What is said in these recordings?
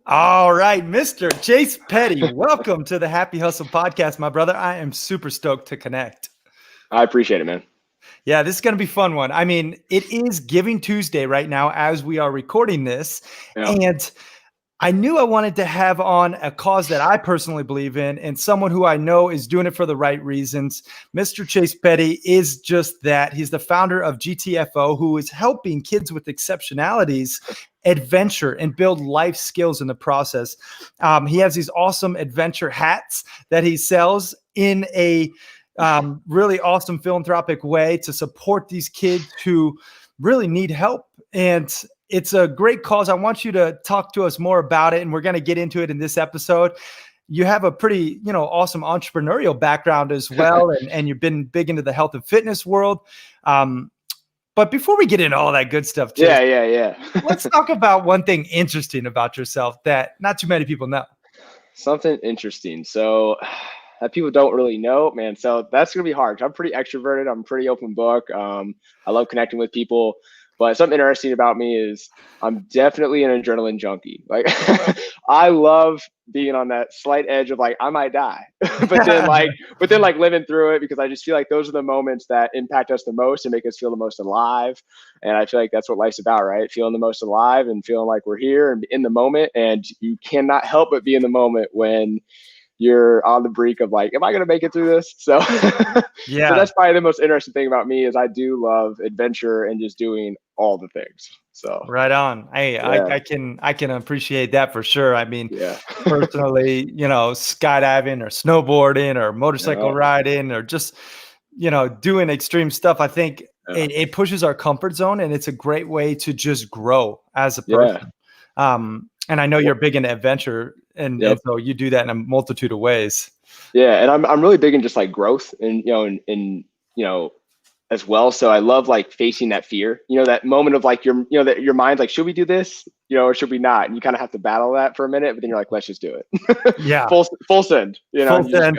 All right, Mr. Chase Pettey, welcome to the Happy Hustle Podcast, my brother. I am super stoked to connect. I appreciate it, man. Yeah, this is going to be a fun one. I mean, it is Giving Tuesday right now as we are recording this. Yeah. And I knew I wanted to have on a cause that I personally believe in and someone who I know is doing it for the right reasons. Mr. Chase Pettey is just that. He's the founder of GTFO, who is helping kids with exceptionalities adventure and build life skills in the process. He has these awesome adventure hats that he sells in a really awesome philanthropic way to support these kids who really need help. And it's a great cause. I want you to talk to us more about it, and we're going to get into it in this episode. You have a pretty, awesome entrepreneurial background as well, and you've been big into the health and fitness world. But before we get into all that good stuff, Chase, yeah. let's talk about one thing interesting about yourself that not too many people know. Something interesting. So that people don't really know, man. So that's going to be hard. I'm pretty extroverted. I'm a pretty open book. I love connecting with people. But something interesting about me is I'm definitely an adrenaline junkie. Like I love being on that slight edge of like, I might die, but then living through it, because I just feel like those are the moments that impact us the most and make us feel the most alive. And I feel like that's what life's about, right? Feeling the most alive and feeling like we're here and in the moment. And you cannot help but be in the moment when you're on the brink of like, am I going to make it through this? So, Yeah. So that's probably the most interesting thing about me is I do love adventure and just doing all the things. So right on. I can appreciate that for sure. I mean, personally, skydiving or snowboarding or motorcycle riding or just, doing extreme stuff. I think it pushes our comfort zone, and it's a great way to just grow as a person. And I know you're big into adventure, and so you do that in a multitude of ways. Yeah, and I'm really big in just like growth and as well. So I love like facing that fear, that moment of like that your mind's like, should we do this, or should we not? And you kind of have to battle that for a minute, but then you're like, let's just do it. Yeah, full send. Full send.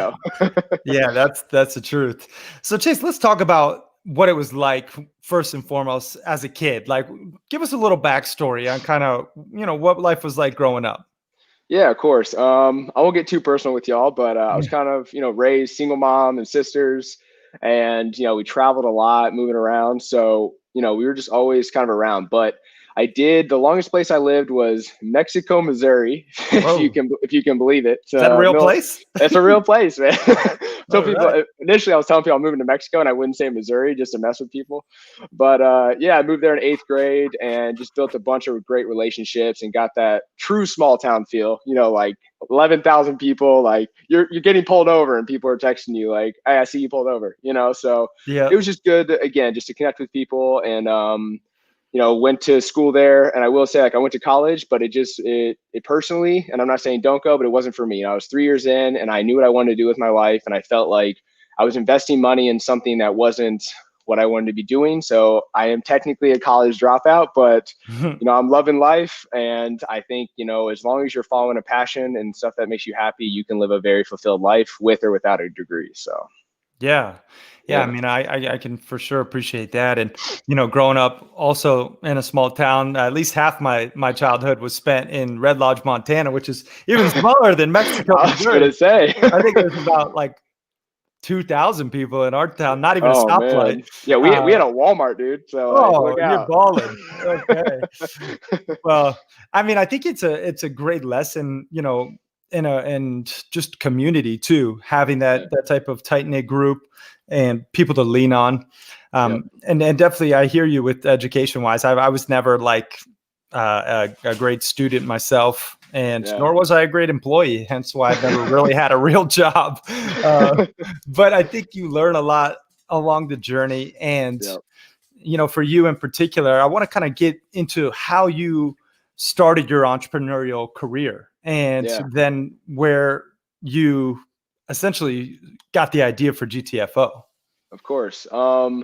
Yeah, that's the truth. So Chase, let's talk about what it was like first and foremost as a kid. Like, give us a little backstory on kind of, what life was like growing up. Yeah, of course. I won't get too personal with y'all, but I was kind of, raised single mom and sisters, and, we traveled a lot, moving around. So, we were just always kind of around. But the longest place I lived was Mexico, Missouri, if you can believe it. Is that a real place? It's a real place, man. Initially I was telling people I'm moving to Mexico, and I wouldn't say Missouri just to mess with people. But I moved there in 8th grade and just built a bunch of great relationships and got that true small town feel, like 11,000 people, like you're getting pulled over and people are texting you like, hey, I see you pulled over, so it was just good, again, just to connect with people. And went to school there, and I will say, like, I went to college, but it personally, and I'm not saying don't go, but it wasn't for me. I was 3 years in, and I knew what I wanted to do with my life, and I felt like I was investing money in something that wasn't what I wanted to be doing. So I am technically a college dropout, but I'm loving life, and I think as long as you're following a passion and stuff that makes you happy, you can live a very fulfilled life with or without a degree. So yeah. I mean, I can for sure appreciate that. And, growing up also in a small town, at least half my childhood was spent in Red Lodge, Montana, which is even smaller than Mexico. I was going to say. I think there's about like 2,000 people in our town, not even a stoplight. Man. Yeah, we had a Walmart, dude. So you're balling. Okay. Well, I mean, I think it's a great lesson, in just community too, having that type of tight knit group and people to lean on. And definitely I hear you with education wise. I was never like a great student myself, and nor was I a great employee, hence why I've never really had a real job. But I think you learn a lot along the journey. And, for you in particular, I want to kind of get into how you started your entrepreneurial career, and then where you essentially got the idea for GTFO. Of course. How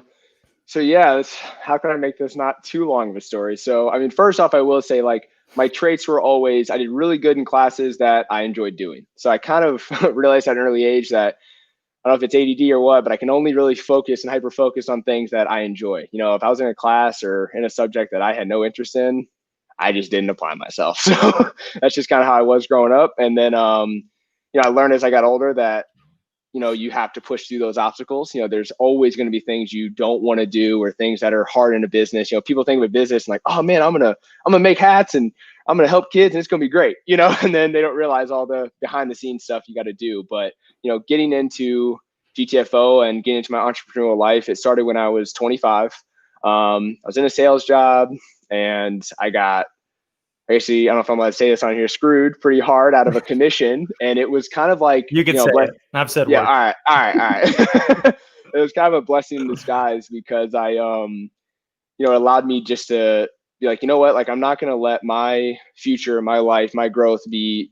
can I make this not too long of a story? So, I mean, first off, I will say, like, my traits were always, I did really good in classes that I enjoyed doing. So I kind of realized at an early age that, I don't know if it's ADD or what, but I can only really focus and hyper focus on things that I enjoy. If I was in a class or in a subject that I had no interest in, I just didn't apply myself. So that's just kind of how I was growing up. And then, I learned as I got older that, you have to push through those obstacles. There's always going to be things you don't want to do or things that are hard in a business. People think of a business and like, oh man, I'm going to make hats and I'm going to help kids and it's going to be great, and then they don't realize all the behind the scenes stuff you got to do. But, getting into GTFO and getting into my entrepreneurial life, it started when I was 25. I was in a sales job and I got, basically, I don't know if I'm allowed to say this on here, screwed pretty hard out of a commission. And it was kind of like, you can say it. I've said yeah, worse. all right. It was kind of a blessing in disguise because I, it allowed me just to be like, you know what, like, I'm not going to let my future, my life, my growth be,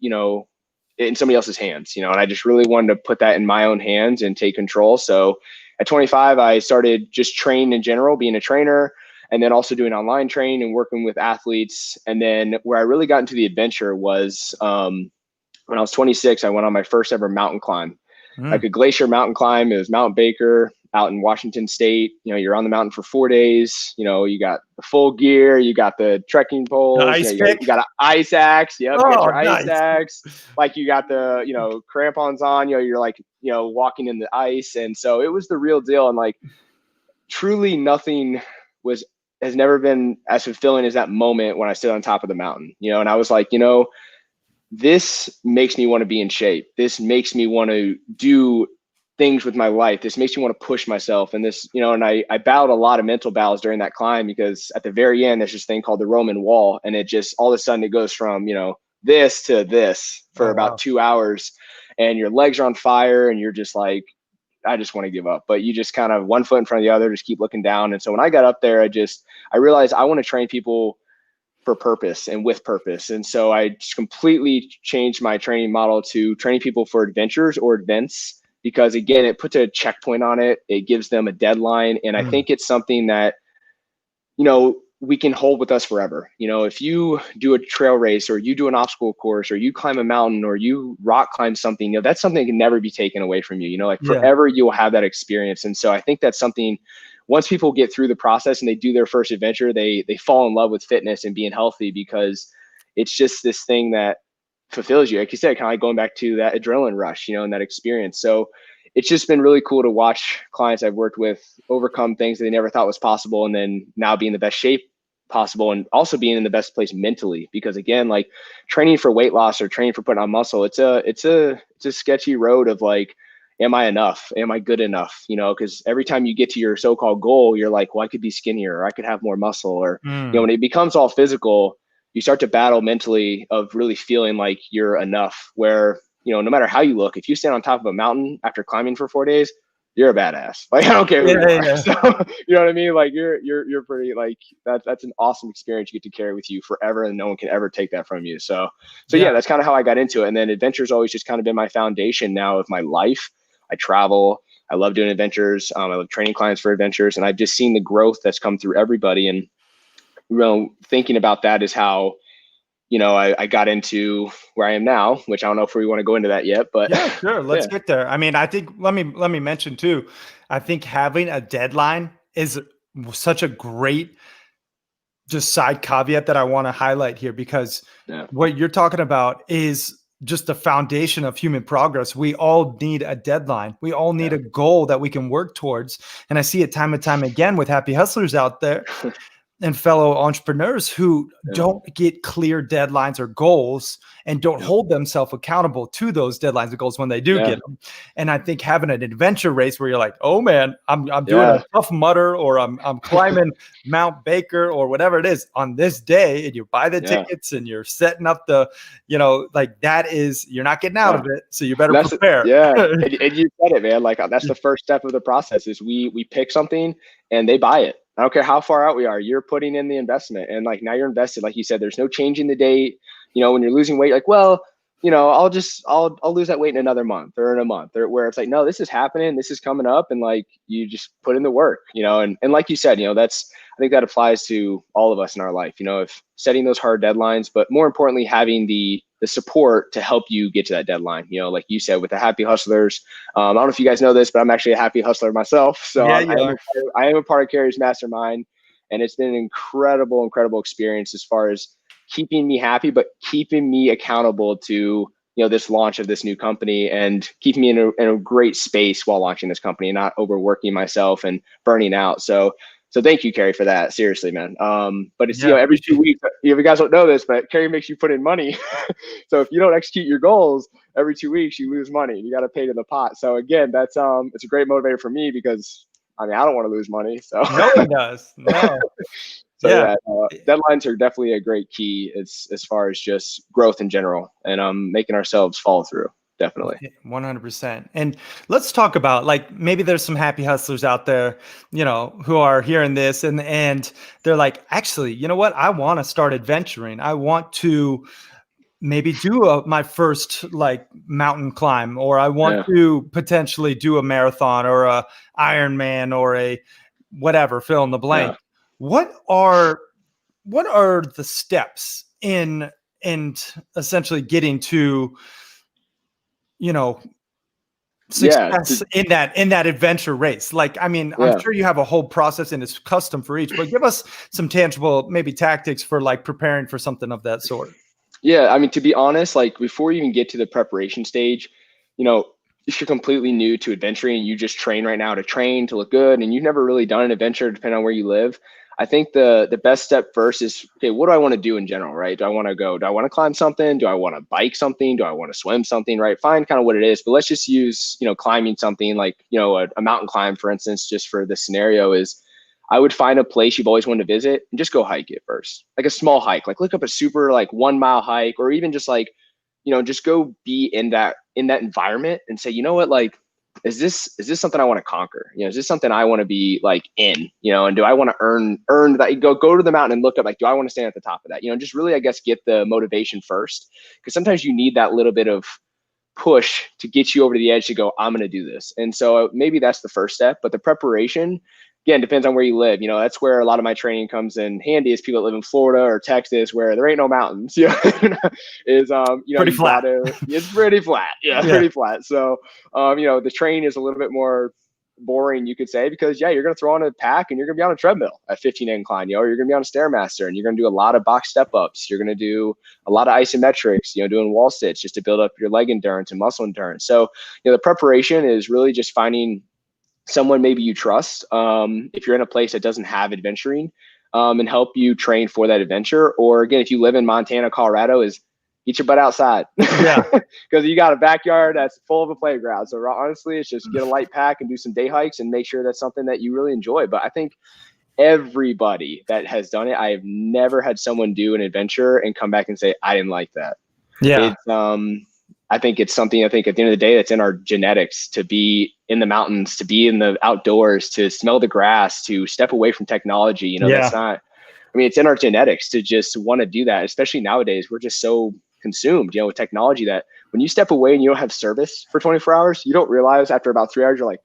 in somebody else's hands, and I just really wanted to put that in my own hands and take control. So at 25, I started just training in general, being a trainer, and then also doing online training and working with athletes. And then where I really got into the adventure was when I was 26, I went on my first ever mountain climb, like a glacier mountain climb. It was Mount Baker out in Washington State. You're on the mountain for 4 days. You got the full gear, you got the trekking poles, you got an ice axe. Yep, you got your ice axe. Like you got the, crampons on, you're like, walking in the ice. And so it was the real deal. And like, truly nothing has never been as fulfilling as that moment when I stood on top of the mountain, and I was like, this makes me want to be in shape. This makes me want to do things with my life. This makes me want to push myself. And this, and I battled a lot of mental battles during that climb because at the very end, there's this thing called the Roman wall. And it just, all of a sudden it goes from, this to this for about 2 hours and your legs are on fire and you're just like, I just want to give up. But you just kind of one foot in front of the other, just keep looking down. And so when I got up there, I realized I want to train people for purpose and with purpose. And so I just completely changed my training model to training people for adventures or events, because again, it puts a checkpoint on it. It gives them a deadline. And I think it's something that, we can hold with us forever. If you do a trail race or you do an obstacle course or you climb a mountain or you rock climb something, that's something that can never be taken away from you. Forever you'll have that experience. And so I think that's something, once people get through the process and they do their first adventure, they fall in love with fitness and being healthy, because it's just this thing that fulfills you. Like you said, kind of like going back to that adrenaline rush, and that experience. So it's just been really cool to watch clients I've worked with overcome things that they never thought was possible, and then now be in the best shape possible, and also being in the best place mentally. Because again, like training for weight loss or training for putting on muscle, it's a sketchy road of like, am I enough? Am I good enough? Because every time you get to your so-called goal, you're like, well, I could be skinnier, or I could have more muscle, or when it becomes all physical, you start to battle mentally of really feeling like you're enough, where no matter how you look, if you stand on top of a mountain after climbing for 4 days, you're a badass. Like, I don't care who you are. Yeah. So, you know what I mean? Like you're pretty, like, that's an awesome experience you get to carry with you forever, and no one can ever take that from you. So yeah, that's kind of how I got into it. And then adventure's always just kind of been my foundation now of my life. I travel. I love doing adventures. I love training clients for adventures, and I've just seen the growth that's come through everybody. And thinking about that is how I got into where I am now, which I don't know if we want to go into that yet, but yeah, sure. Let's get there. I mean, I think, let me mention too, I think having a deadline is such a great just side caveat that I want to highlight here, because what you're talking about is just the foundation of human progress. We all need a deadline. We all need a goal that we can work towards. And I see it time and time again with happy hustlers out there and fellow entrepreneurs who don't get clear deadlines or goals and don't hold themselves accountable to those deadlines and goals when they do get them. And I think having an adventure race where you're like, oh man, I'm doing a Tough Mudder, or I'm climbing Mount Baker or whatever it is on this day, and you buy the tickets and you're setting up the, like that is, you're not getting out of it. So you better prepare. And you said it, man. Like that's the first step of the process is we pick something and they buy it. I don't care how far out we are, you're putting in the investment, and like now you're invested. Like you said, there's no changing the date. When you're losing weight, like, well, I'll lose that weight in another month or in a month, or where it's like, no, this is happening, this is coming up, and like you just put in the work, and like you said, I think that applies to all of us in our life, if setting those hard deadlines, but more importantly, having the support to help you get to that deadline. Like you said, with the happy hustlers, I don't know if you guys know this, but I'm actually a happy hustler myself. So I am a part of Carrie's mastermind, and it's been an incredible experience as far as keeping me happy, but keeping me accountable to, this launch of this new company and keeping me in a great space while launching this company and not overworking myself and burning out. So thank you, Carrie, for that. Seriously, man. But it's, every 2 weeks, you guys don't know this, but Carrie makes you put in money. So if you don't execute your goals every 2 weeks, you lose money. You got to pay to the pot. So again, that's, it's a great motivator for me because I don't want to lose money. So no one does. No. So deadlines are definitely a great key as far as just growth in general and making ourselves follow through. Definitely. 100%. And let's talk about, like, maybe there's some happy hustlers out there, who are hearing this and they're like, actually, you know what? I want to start adventuring. I want to maybe do my first like mountain climb, or I want to potentially do a marathon or a Ironman or a whatever, fill in the blank. What are the steps in essentially getting to, success in that adventure race? Like, I'm sure you have a whole process and it's custom for each, but give us some tangible, maybe tactics for like preparing for something of that sort. Yeah. To be honest, like before you even get to the preparation stage, if you're completely new to adventuring, you just train right now to look good, and you've never really done an adventure, depending on where you live. I think the best step first is, okay, what do I want to do in general, right? Do I want to climb something? Do I want to bike something? Do I want to swim something, right? Find kind of what it is, but let's just use, climbing something like, a mountain climb, for instance, just for this scenario is I would find a place you've always wanted to visit and just go hike it first. Like a small hike, like look up a super like 1 mile hike, or even just like, just go be in that environment and say, you know what, like, is this something I want to conquer? Is this something I want to be like in, and do I want to earn that? Go to the mountain and look up, like, do I want to stand at the top of that? Just really, I guess, get the motivation first, because sometimes you need that little bit of push to get you over to the edge to go, I'm going to do this. And so maybe that's the first step, but the preparation, again, depends on where you live. That's where a lot of my training comes in handy, is people that live in Florida or Texas where there ain't no mountains. Is pretty flat. It's pretty flat. Pretty flat. So the training is a little bit more boring, you could say, because you're going to throw on a pack and you're going to be on a treadmill at 15 incline, or you're going to be on a Stairmaster and you're going to do a lot of box step ups. You're going to do a lot of isometrics, doing wall sits just to build up your leg endurance and muscle endurance. So, the preparation is really just finding someone maybe you trust, if you're in a place that doesn't have adventuring, and help you train for that adventure. Or again, if you live in Montana, Colorado, is get your butt outside. Because you got a backyard that's full of a playground. So honestly, it's just get a light pack and do some day hikes and make sure that's something that you really enjoy. But I think everybody that has done it, I have never had someone do an adventure and come back and say, I didn't like that. I think it's something, at the end of the day, that's in our genetics, to be in the mountains, to be in the outdoors, to smell the grass, to step away from technology. That's not, it's in our genetics to just want to do that, especially nowadays. We're just so consumed, with technology, that when you step away and you don't have service for 24 hours, you don't realize after about 3 hours, you're like,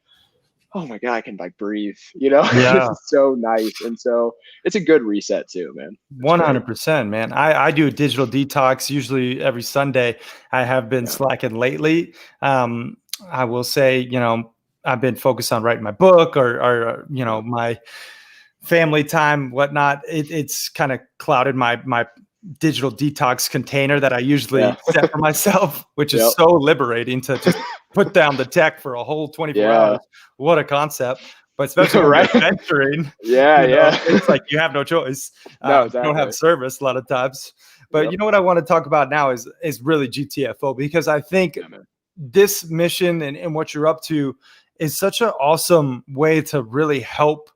oh my God, I can like breathe, It's so nice. And so it's a good reset too, man. 100%, man. I do a digital detox usually every Sunday. I have been slacking lately. I will say, I've been focused on writing my book or my family time, whatnot. It's kind of clouded my digital detox container that I usually set for myself, which is so liberating to just put down the tech for a whole 24 hours. What a concept. But especially when you're adventuring, it's like you have no choice. You don't have service a lot of times. But you know what I want to talk about now is really GTFO, because I think this mission and what you're up to is such an awesome way to really help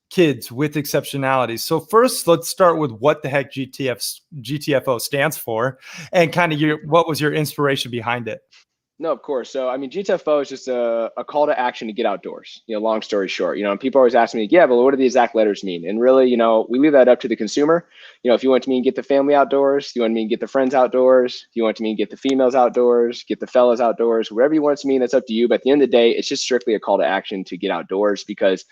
kids with exceptionalities. So first, let's start with what the heck GTFO stands for, and kind of what was your inspiration behind it? No, of course. So, GTFO is just a call to action to get outdoors, long story short, and people always ask me, but what do the exact letters mean? And really, we leave that up to the consumer. If you want me to get the family outdoors, if you want me to get the friends outdoors, if you want me to get the females outdoors, get the fellas outdoors, whatever you want to mean, that's up to you. But at the end of the day, it's just strictly a call to action to get outdoors, because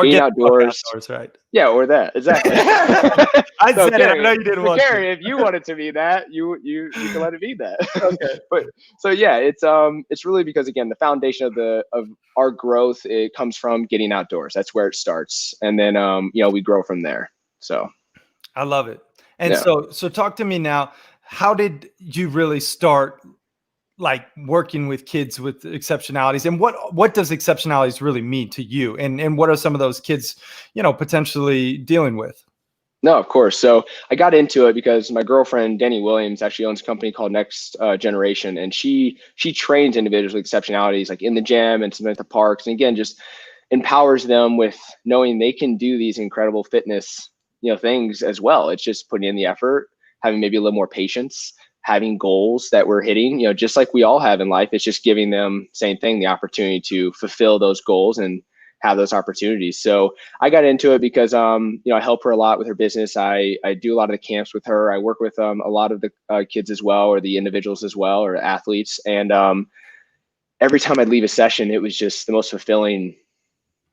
being outdoors, right? Yeah, or that, exactly. I said Carrie, it. I know you didn't want Carrie, if you want it to be that, you can let it be that. Okay. But so it's really because, again, the foundation of our growth, it comes from getting outdoors. That's where it starts, and then we grow from there. So I love it. And so talk to me now. How did you really start like working with kids with exceptionalities, and what does exceptionalities really mean to you? And what are some of those kids, potentially dealing with? No, of course. So I got into it because my girlfriend, Danny Williams, actually owns a company called Next Generation. And she trains individuals with exceptionalities like in the gym and some at the parks. And again, just empowers them with knowing they can do these incredible fitness, things as well. It's just putting in the effort, having maybe a little more patience, having goals that we're hitting, just like we all have in life. It's just giving them, same thing, the opportunity to fulfill those goals and have those opportunities. So I got into it because, I help her a lot with her business. I do a lot of the camps with her. I work with a lot of the kids as well, or the individuals as well, or athletes. And every time I'd leave a session, it was just the most fulfilling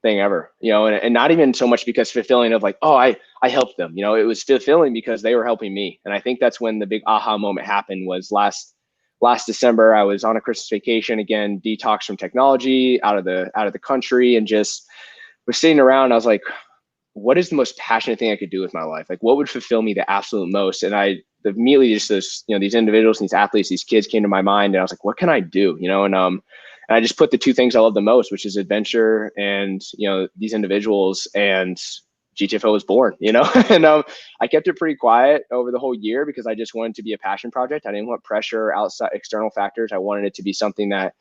thing ever, and not even so much because fulfilling of like, oh, I helped them, it was fulfilling because they were helping me. And I think that's when the big aha moment happened was last December. I was on a Christmas vacation, again, detox from technology, out of the country, and just was sitting around. I was like, what is the most passionate thing I could do with my life? Like, what would fulfill me the absolute most? And I immediately just these individuals, these athletes, these kids came to my mind, and I was like, what can I do? And I just put the two things I love the most, which is adventure and, these individuals, and GTFO was born, and I kept it pretty quiet over the whole year because I just wanted it to be a passion project. I didn't want pressure, outside external factors. I wanted it to be something that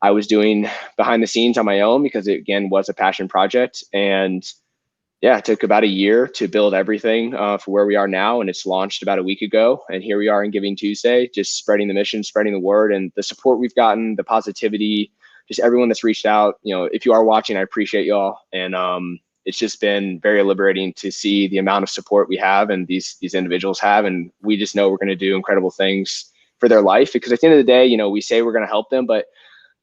I was doing behind the scenes on my own because it, again, was a passion project. And yeah, it took about a year to build everything for where we are now. And it's launched about a week ago. And here we are in Giving Tuesday, just spreading the mission, spreading the word, and the support we've gotten, the positivity, just everyone that's reached out. If you are watching, I appreciate y'all. And it's just been very liberating to see the amount of support we have and these individuals have. And we just know we're going to do incredible things for their life, because at the end of the day, we say we're going to help them, but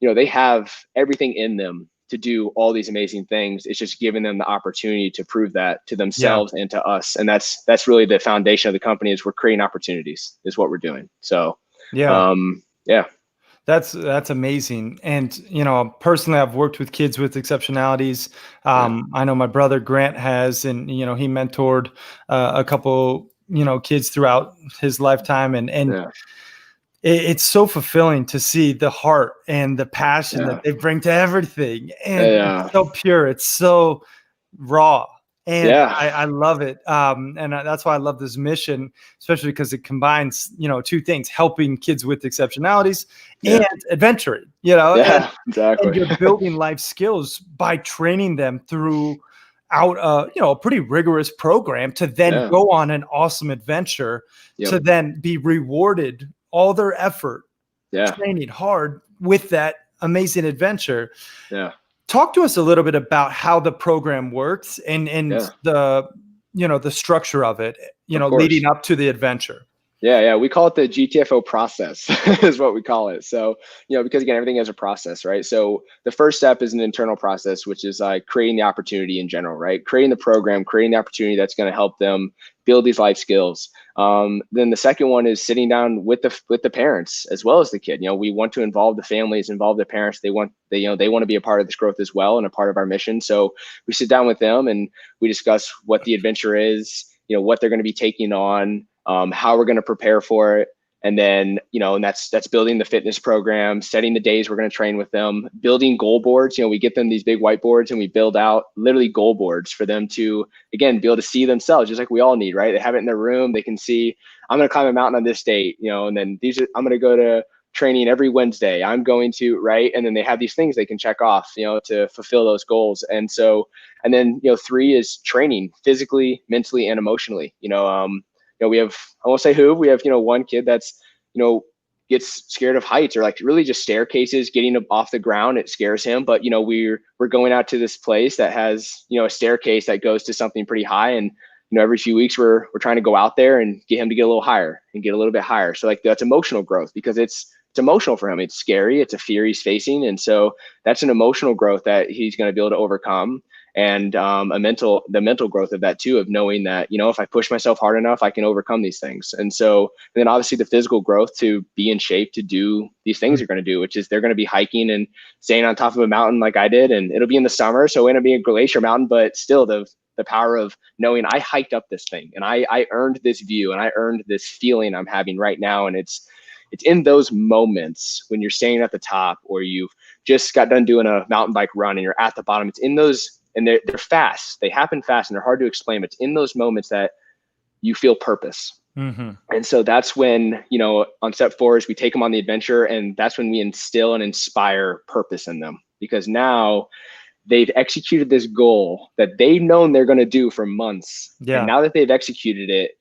they have everything in them to do all these amazing things. It's just giving them the opportunity to prove that to themselves and to us. And that's really the foundation of the company, is we're creating opportunities is what we're doing. So, yeah. That's amazing. And, personally, I've worked with kids with exceptionalities. I know my brother Grant has, and, he mentored a couple, kids throughout his lifetime. And it's so fulfilling to see the heart and the passion that they bring to everything. And it's so pure. It's so raw. And I love it. And that's why I love this mission, especially because it combines, two things: helping kids with exceptionalities and adventuring, exactly. And you're building life skills by training them throughout a pretty rigorous program to then go on an awesome adventure, to then be rewarded all their effort, training hard with that amazing adventure. Talk to us a little bit about how the program works and the, the structure of it, leading up to the adventure. Yeah. We call it the GTFO process is what we call it. So, because again, everything has a process, right? So the first step is an internal process, which is like creating the opportunity in general, right? Creating the program, creating the opportunity that's going to help them build these life skills. Then the second one is sitting down with the parents as well as the kid. We want to involve the families, involve the parents. They want to be a part of this growth as well and a part of our mission. So we sit down with them and we discuss what the adventure is, what they're going to be taking on, how we're going to prepare for it. And then, and that's building the fitness program, setting the days we're going to train with them, building goal boards. We get them these big whiteboards and we build out literally goal boards for them to, again, be able to see themselves, just like we all need, right? They have it in their room. They can see, I'm going to climb a mountain on this date, and then I'm going to go to training every Wednesday. I'm going to, right? And then they have these things they can check off, to fulfill those goals. And so, and then, 3 is training physically, mentally, and emotionally. We have, I won't say who, we have, one kid that's, gets scared of heights, or like really just staircases, getting off the ground. It scares him. But, we're going out to this place that has, a staircase that goes to something pretty high. And, every few weeks we're trying to go out there and get him to get a little higher and get a little bit higher. So like that's emotional growth, because it's emotional for him. It's scary. It's a fear he's facing. And so that's an emotional growth that he's going to be able to overcome. And the mental growth of that too, of knowing that, if I push myself hard enough, I can overcome these things. And so, and then obviously the physical growth to be in shape to do these things you're going to do, which is they're going to be hiking and staying on top of a mountain like I did. And it'll be in the summer, so it'll be a glacier mountain, but still the the power of knowing I hiked up this thing and I earned this view and I earned this feeling I'm having right now. And it's in those moments when you're standing at the top, or you've just got done doing a mountain bike run and you're at the bottom. It's in those, and they're fast. They happen fast and they're hard to explain. But it's in those moments that you feel purpose. Mm-hmm. And so that's when, on step 4 is we take them on the adventure, and that's when we instill and inspire purpose in them, because now they've executed this goal that they've known they're going to do for months. Yeah. And now that they've executed it,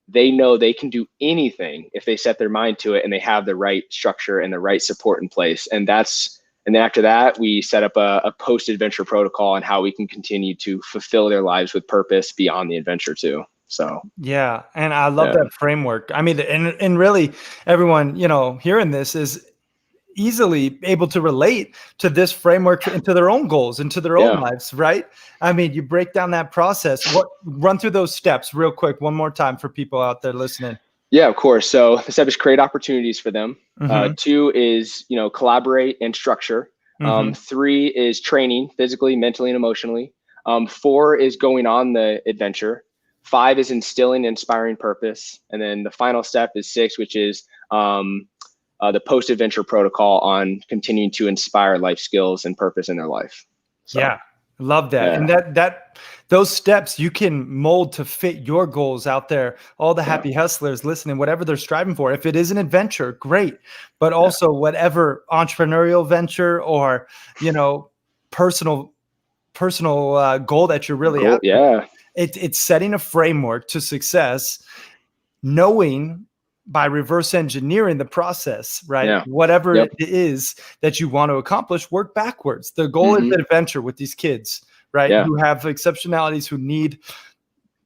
they know they can do anything if they set their mind to it and they have the right structure and the right support in place. And then after that, we set up a post-adventure protocol on how we can continue to fulfill their lives with purpose beyond the adventure too. So yeah, and I love that framework. I mean, and really everyone, hearing this is easily able to relate to this framework into their own goals, into their own lives, right? I mean, you break down that process. Run through those steps real quick one more time for people out there listening. Yeah, of course. So the step is create opportunities for them. 2 is, collaborate and structure. 3 is training physically, mentally, and emotionally. 4 is going on the adventure. 5 is instilling and inspiring purpose. And then the final step is 6, which is the post-adventure protocol on continuing to inspire life skills and purpose in their life. So, yeah, love that. Yeah. And those steps you can mold to fit your goals out there. All the happy hustlers listening, whatever they're striving for. If it is an adventure, great. But also whatever entrepreneurial venture or, personal goal that you're really after. Yeah. It's setting a framework to success, knowing by reverse engineering the process, right? Yeah. Whatever it is that you want to accomplish, work backwards. The goal is an adventure with these kids, right? Yeah. Who have exceptionalities, who need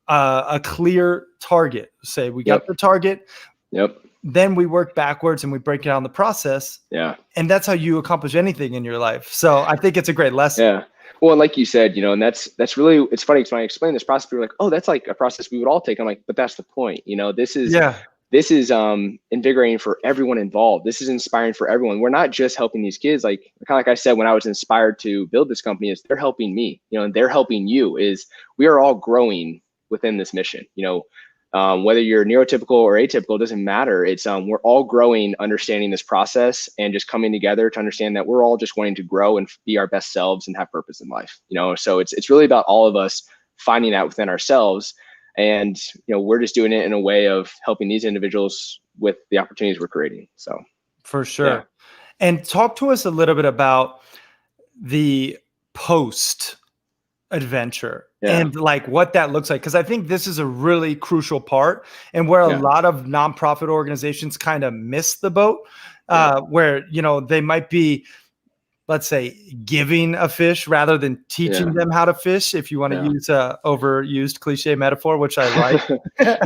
a clear target. Say we got the target. Then we work backwards and we break down the process. Yeah. And that's how you accomplish anything in your life. So I think it's a great lesson. Yeah. Well, like you said, and that's really, it's funny because when I explain this process, people are like, oh, that's like a process we would all take. I'm like, but that's the point. This is invigorating for everyone involved. This is inspiring for everyone. We're not just helping these kids. Like I said, when I was inspired to build this company, is they're helping me, and they're helping you. Is we are all growing within this mission. Whether you're neurotypical or atypical, doesn't matter. It's we're all growing, understanding this process, and just coming together to understand that we're all just wanting to grow and be our best selves and have purpose in life. So it's really about all of us finding that within ourselves. And, we're just doing it in a way of helping these individuals with the opportunities we're creating. So for sure. Yeah. And talk to us a little bit about the post adventure and like what that looks like. Cause I think this is a really crucial part, and where a lot of nonprofit organizations kind of miss the boat, where, they might be, let's say, giving a fish rather than teaching them how to fish, if you want to use a overused cliche metaphor, which I like.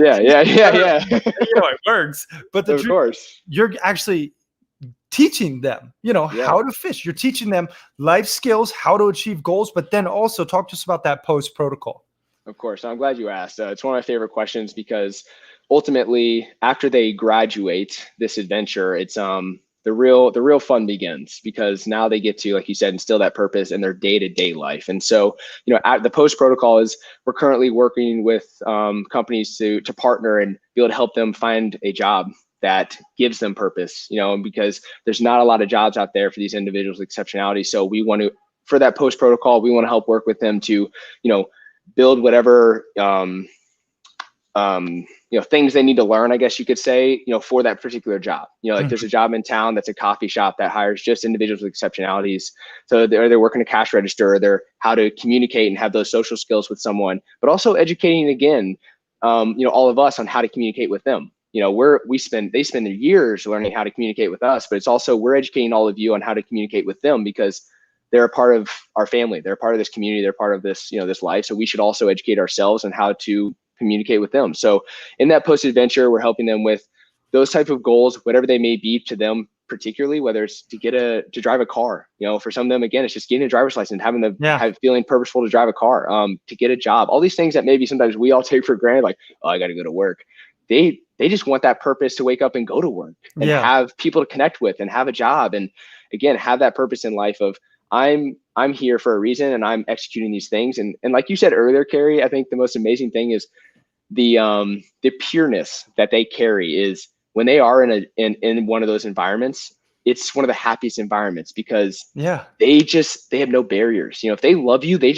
Yeah. It works. But of course, you're actually teaching them, how to fish. You're teaching them life skills, how to achieve goals, but then also talk to us about that post protocol. Of course. I'm glad you asked. It's one of my favorite questions, because ultimately, after they graduate this adventure, it's the real fun begins, because now they get to, like you said, instill that purpose in their day-to-day life. And so, at the post protocol is we're currently working with companies to partner and be able to help them find a job that gives them purpose, because there's not a lot of jobs out there for these individuals with exceptionality. So we want to, for that post protocol, we want to help work with them to, build whatever, things they need to learn, I guess you could say, for that particular job. Like there's a job in town that's a coffee shop that hires just individuals with exceptionalities. So they're working a cash register, or they're how to communicate and have those social skills with someone, but also educating again, all of us on how to communicate with them. They spend their years learning how to communicate with us, but it's also, we're educating all of you on how to communicate with them, because they're a part of our family. They're a part of this community. They're part of this, this life. So we should also educate ourselves on how to communicate with them. So in that post adventure, we're helping them with those type of goals, whatever they may be to them, particularly whether it's to drive a car. For some of them, again, it's just getting a driver's license, having feeling purposeful to drive a car, to get a job, all these things that maybe sometimes we all take for granted, like, oh, I got to go to work. They just want that purpose to wake up and go to work and have people to connect with and have a job. And again, have that purpose in life of, I'm here for a reason, and I'm executing these things. And like you said earlier, Carrie, I think the most amazing thing is the pureness that they carry is when they are in one of those environments. It's one of the happiest environments because they have no barriers. If they love you, they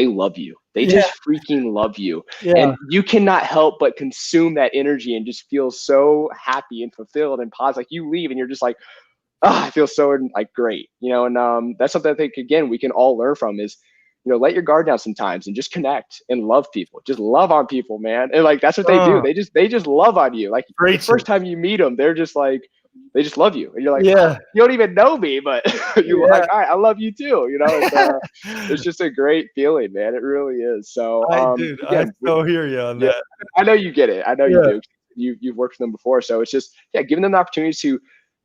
love you. They just freaking love you. And you cannot help but consume that energy and just feel so happy and fulfilled and positive. Like you leave and you're just like, I feel so like great, and that's something I think, again, we can all learn from is, let your guard down sometimes and just connect and love people. Just love on people, man. And like, that's what they do. They just love on you. Like the first time you meet them, they're just like, they just love you. And you're like, you don't even know me, but you're like, all right, I love you too. It's just a great feeling, man. It really is. So I so hear you on that. I know you get it. I know you do. You've worked with them before. So it's just, giving them the opportunity to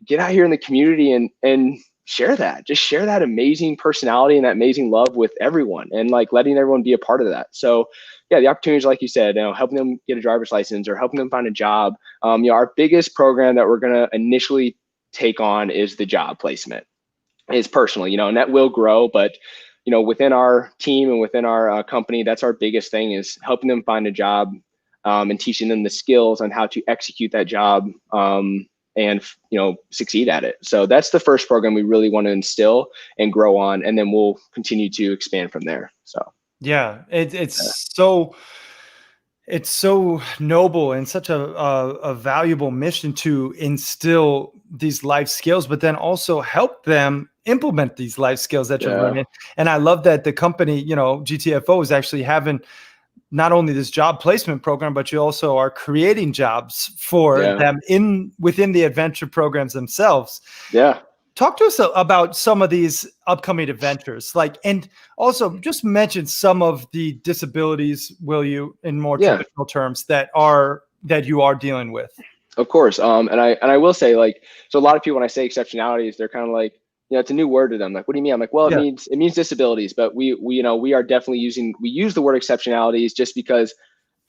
get out here in the community and share that amazing personality and that amazing love with everyone, and like letting everyone be a part of that. So the opportunities, like you said, helping them get a driver's license or helping them find a job. Our biggest program that we're going to initially take on is the job placement. It's personal, and that will grow, but within our team and within our company, that's our biggest thing, is helping them find a job, and teaching them the skills on how to execute that job, and succeed at it. So that's the first program we really want to instill and grow on, and then we'll continue to expand from there. So it's so noble and such a valuable mission to instill these life skills, but then also help them implement these life skills that you're learning. And I love that the company, GTFO, is actually having not only this job placement program, but you also are creating jobs for them within the adventure programs themselves. Talk to us about some of these upcoming adventures, and also just mention some of the disabilities, will you, in more traditional terms, that you are dealing with. Of course. And I will say, so a lot of people, when I say exceptionalities, they're kind of like, it's a new word to them. Like, what do you mean? I'm like, well, it means disabilities, but we are definitely we use the word exceptionalities just because,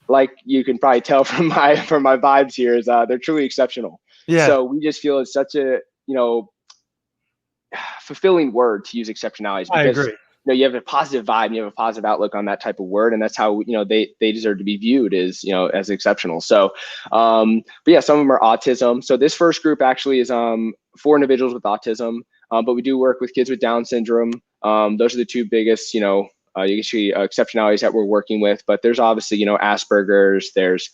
like you can probably tell from my vibes here, is they're truly exceptional. So we just feel it's such a, fulfilling word to use exceptionalities, because I agree. You have a positive vibe and you have a positive outlook on that type of word, and that's how they deserve to be viewed as as exceptional. So but some of them are autism. So this first group actually is for individuals with autism, but we do work with kids with Down syndrome. Those are the two biggest you can see exceptionalities that we're working with, but there's obviously Asperger's, there's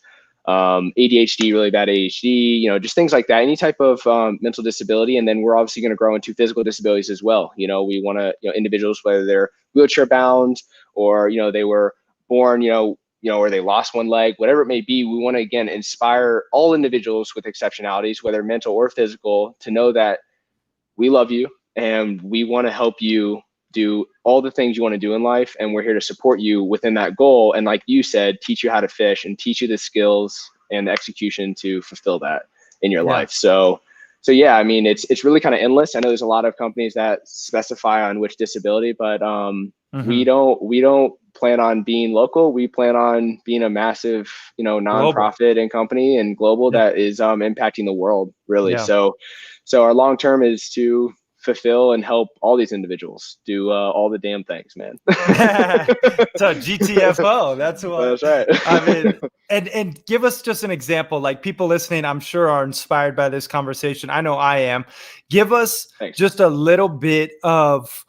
ADHD, really bad ADHD, just things like that, any type of mental disability. And then we're obviously going to grow into physical disabilities as well. We want to, individuals, whether they're wheelchair bound or, they were born, or they lost one leg, whatever it may be. We want to, again, inspire all individuals with exceptionalities, whether mental or physical, to know that we love you and we want to help you do all the things you want to do in life, and we're here to support you within that goal. And like you said, teach you how to fish and teach you the skills and the execution to fulfill that in your life. So I mean, it's really kind of endless. I know there's a lot of companies that specify on which disability, but we don't plan on being local. We plan on being a massive, nonprofit and company and global that is impacting the world, really. So our long term is to fulfill and help all these individuals do all the damn things, man. So GTFO, that's what. That's right. I mean, and give us just an example. Like, people listening, I'm sure, are inspired by this conversation. I know I am. Give us just a little bit of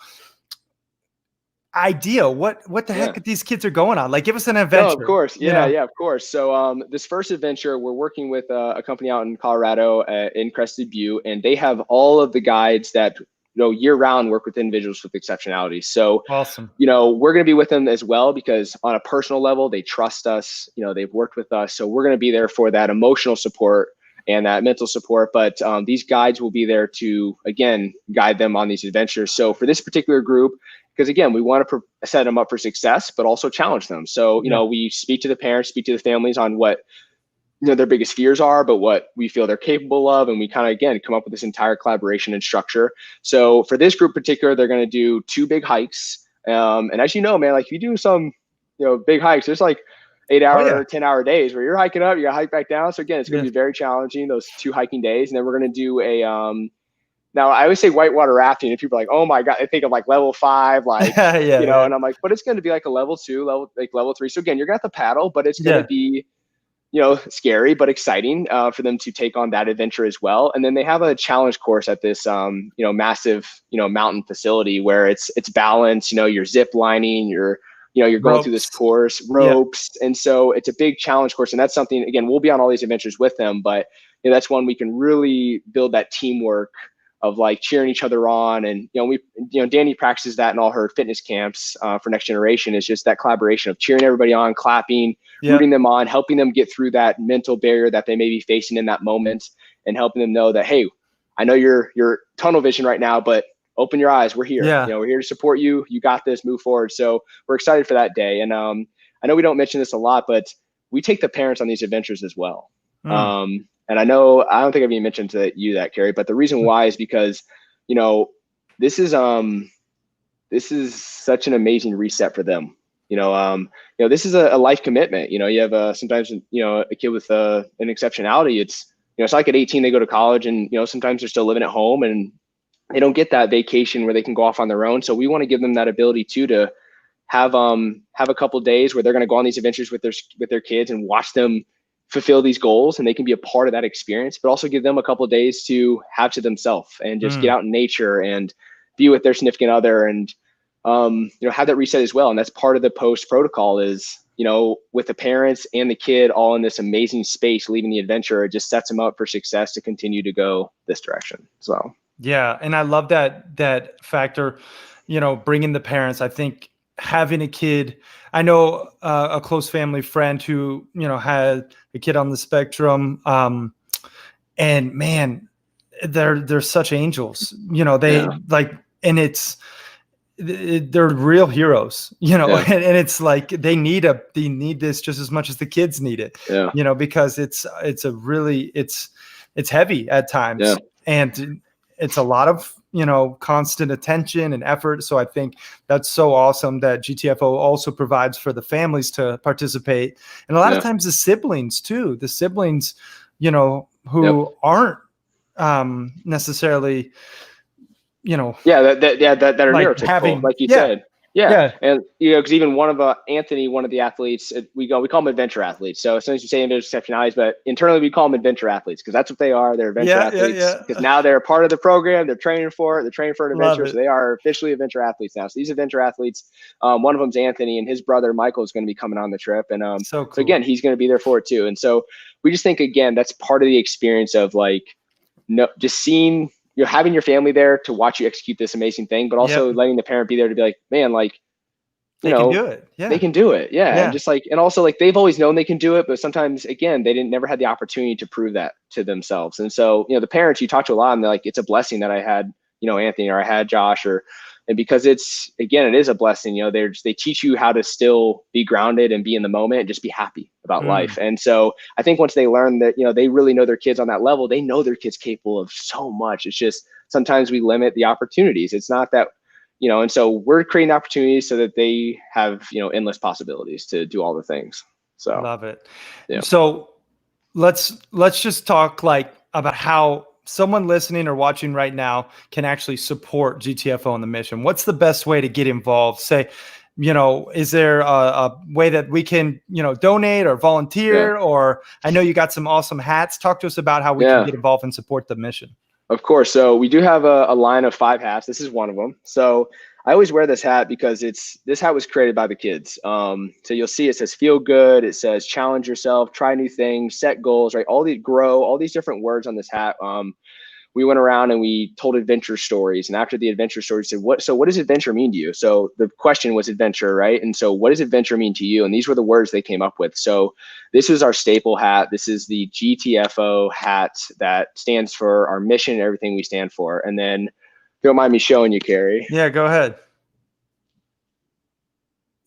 idea what the heck these kids are going on. Like, give us an adventure. No, of course. Of course. So this first adventure, we're working with a company out in Colorado in Crested Butte, and they have all of the guides that year round work with individuals with exceptionalities. So awesome. We're going to be with them as well, because on a personal level, they trust us, they've worked with us. So we're going to be there for that emotional support and that mental support. But these guides will be there to, again, guide them on these adventures. So for this particular group, because again, we want to set them up for success, but also challenge them. So, we speak to the parents, speak to the families on what, their biggest fears are, but what we feel they're capable of. And we kind of, again, come up with this entire collaboration and structure. So for this group in particular, they're going to do 2 big hikes. And as you know, man, like, if you do some, big hikes, there's like 8-hour, 10-hour days where you're hiking up, you got to hike back down. So again, it's going to be very challenging, those 2 hiking days. And then we're going to do a Now I always say whitewater rafting, and people are like, oh my God, I think of like level 5, like, Yeah. and I'm like, but it's going to be like a level 2, level 3. So again, you're going to have to paddle, but it's going to be, scary, but exciting for them to take on that adventure as well. And then they have a challenge course at this, massive, mountain facility where it's balance, you're zip lining, you're going through this course, ropes. And so it's a big challenge course. And that's something, again, we'll be on all these adventures with them, but that's one we can really build that teamwork of like cheering each other on. And, Danny practices that in all her fitness camps for Next Generation. Is just that collaboration of cheering everybody on, clapping, rooting them on, helping them get through that mental barrier that they may be facing in that moment, and helping them know that, hey, I know you're tunnel vision right now, but open your eyes. We're here. We're here to support you. You got this. Move forward. So we're excited for that day. And I know we don't mention this a lot, but we take the parents on these adventures as well. And I don't think I've even mentioned to you that, Carrie, but the reason why is because, this is such an amazing reset for them. This is a life commitment. You have sometimes, a kid with an exceptionality. It's like at 18, they go to college, and, sometimes they're still living at home, and they don't get that vacation where they can go off on their own. So we want to give them that ability to have a couple days where they're going to go on these adventures with their kids and watch them fulfill these goals, and they can be a part of that experience, but also give them a couple of days to have to themselves and just get out in nature and be with their significant other, and have that reset as well. And that's part of the post protocol is, with the parents and the kid all in this amazing space leaving the adventure, it just sets them up for success to continue to go this direction. So yeah, and I love that factor, bringing the parents. I think having a kid, I know a close family friend who, had a kid on the spectrum. And man, they're such angels, and they're real heroes, and it's like, they need this just as much as the kids need it, because it's heavy at times, and it's a lot of, constant attention and effort. So I think that's so awesome that GTFO also provides for the families to participate. And a lot of times the siblings, who aren't necessarily, that are like neurotypical, like you said. And because even one of Anthony, one of the athletes, we call them adventure athletes. So sometimes you say exceptionalities, but internally we call them adventure athletes, because that's what they are. They're adventure athletes. Because now they're part of the program. They're training for an adventure. So they are officially adventure athletes now. So these adventure athletes, one of them's Anthony, and his brother Michael is going to be coming on the trip. And so cool. So again, he's going to be there for it too. And so we just think, again, that's part of the experience of just seeing, having your family there to watch you execute this amazing thing, but also letting the parent be there to be like, man, they can do it. They can do it. And just and also they've always known they can do it, but sometimes, again, they never had the opportunity to prove that to themselves. And so, the parents you talk to a lot, and they're like, it's a blessing that I had, Anthony, or I had Josh, and because it is a blessing, they teach you how to still be grounded and be in the moment and just be happy about life. And so I think once they learn that, they really know their kids on that level, they know their kids capable of so much. It's just, sometimes we limit the opportunities. It's not that, and so we're creating opportunities so that they have, endless possibilities to do all the things. So love it. So let's just talk about how someone listening or watching right now can actually support GTFO in the mission. What's the best way to get involved? Say, is there a way that we can, donate or volunteer? Or I know you got some awesome hats. Talk to us about how we can get involved and support the mission. Of course. So we do have a line of 5 hats. This is one of them. So I always wear this hat because this hat was created by the kids. So you'll see it says feel good. It says challenge yourself, try new things, set goals, right? All these different words on this hat. We went around and we told adventure stories. And after the adventure stories, said, what does adventure mean to you? So the question was adventure, right? And so what does adventure mean to you? And these were the words they came up with. So this is our staple hat. This is the GTFO hat that stands for our mission and everything we stand for. And then, if you don't mind me showing you, Carrie. Yeah, go ahead.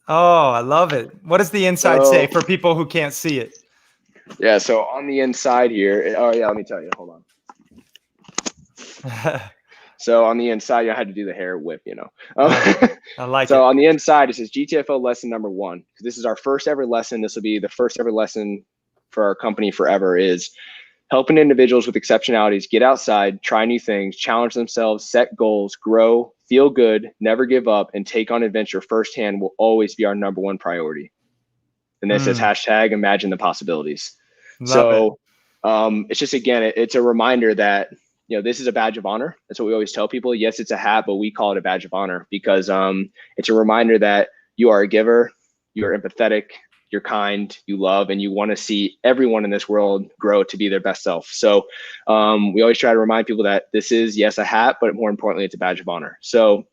Oh, I love it. What does the inside say for people who can't see it? Yeah, so on the inside here, let me tell you, hold on. So on the inside, I had to do the hair whip, I like it. So on the inside, it says GTFO lesson number 1. This is our first ever lesson. This will be the first ever lesson for our company forever, is helping individuals with exceptionalities get outside, try new things, challenge themselves, set goals, grow, feel good, never give up, and take on adventure firsthand will always be our number one priority. And this is hashtag imagine the possibilities. Love it. It's just, again, it's a reminder that, this is a badge of honor. That's what we always tell people. Yes, it's a hat, but we call it a badge of honor because it's a reminder that you are a giver, you're empathetic, you're kind, you love, and you want to see everyone in this world grow to be their best self. So we always try to remind people that this is, yes, a hat, but more importantly, it's a badge of honor. So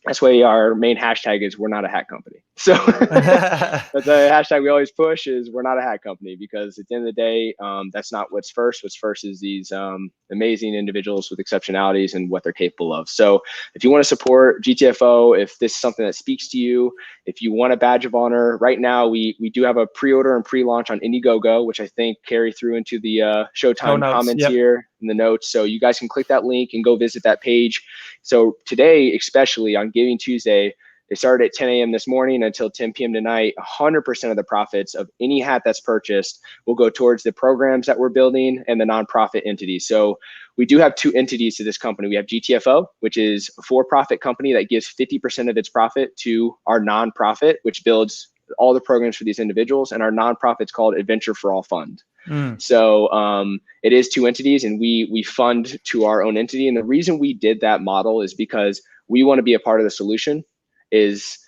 that's why our main hashtag is we're not a hat company. So that's a hashtag we always push is we're not a hat company, because at the end of the day, that's not what's first. What's first is these amazing individuals with exceptionalities and what they're capable of. So if you want to support GTFO, if this is something that speaks to you, if you want a badge of honor, right now we do have a pre-order and pre-launch on Indiegogo, which I think carry through into the Showtime comments here in the notes. So you guys can click that link and go visit that page. So today, especially on Giving Tuesday, they started at 10 a.m. this morning until 10 p.m. tonight. 100% of the profits of any hat that's purchased will go towards the programs that we're building and the nonprofit entities. So we do have two entities to this company. We have GTFO, which is a for-profit company that gives 50% of its profit to our nonprofit, which builds all the programs for these individuals. And our nonprofit's called Adventure for All Fund. So it is two entities, and we fund to our own entity. And the reason we did that model is because we want to be a part of the solution.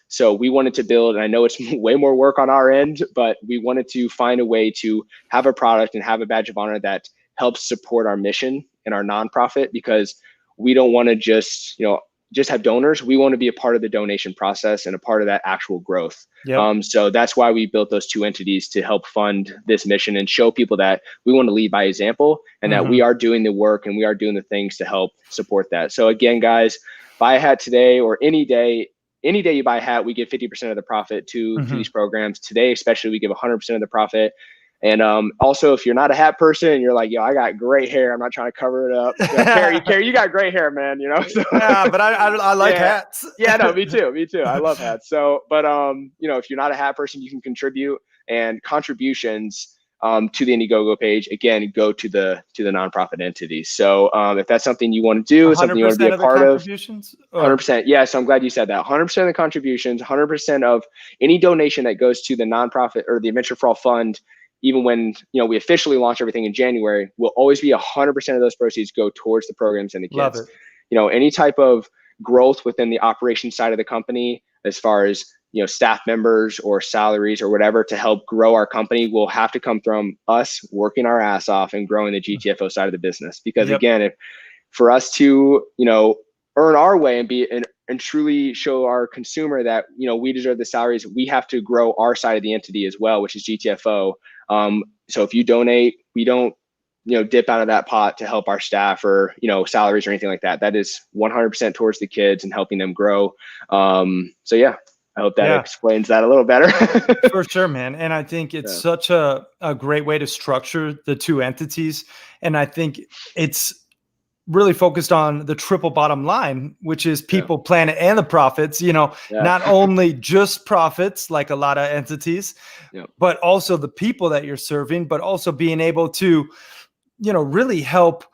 So we wanted to build, and I know it's way more work on our end, but we wanted to find a way to have a product and have a badge of honor that helps support our mission and our nonprofit, because we don't want to just have donors. We want to be a part of the donation process and a part of that actual growth. So that's why we built those two entities, to help fund this mission and show people that we want to lead by example, and that we are doing the work and we are doing the things to help support that. So again, guys, buy a hat today, or any day you buy a hat, we give 50% of the profit to these programs. Today, especially, we give 100% of the profit. And also, if you're not a hat person and you're like, yo, I got great hair, I'm not trying to cover it up. Carrie, you got great hair, man. So, yeah, but I like hats. Yeah, no, me too. I love hats. So, but if you're not a hat person, you can contribute, and contributions to the Indiegogo page, again, go to the nonprofit entities. So if that's something you want to do, something you want to be a part of, 100%. Yeah, so I'm glad you said that. 100% of the contributions, 100% of any donation that goes to the nonprofit or the Adventure for All Fund, even when we officially launch everything in January, will always be 100% of those proceeds go towards the programs and the kids. Love it. Any type of growth within the operations side of the company, as far as staff members or salaries or whatever, to help grow our company, will have to come from us working our ass off and growing the GTFO side of the business. Because again, for us to earn our way and be and truly show our consumer that we deserve the salaries, we have to grow our side of the entity as well, which is GTFO. So if you donate, we don't dip out of that pot to help our staff or salaries or anything like that. That is 100% towards the kids and helping them grow. So yeah, I hope that explains that a little better. For sure, man. And I think it's such a great way to structure the two entities. And I think it's really focused on the triple bottom line, which is people, planet, and the profits, not only just profits like a lot of entities, but also the people that you're serving, but also being able to, really help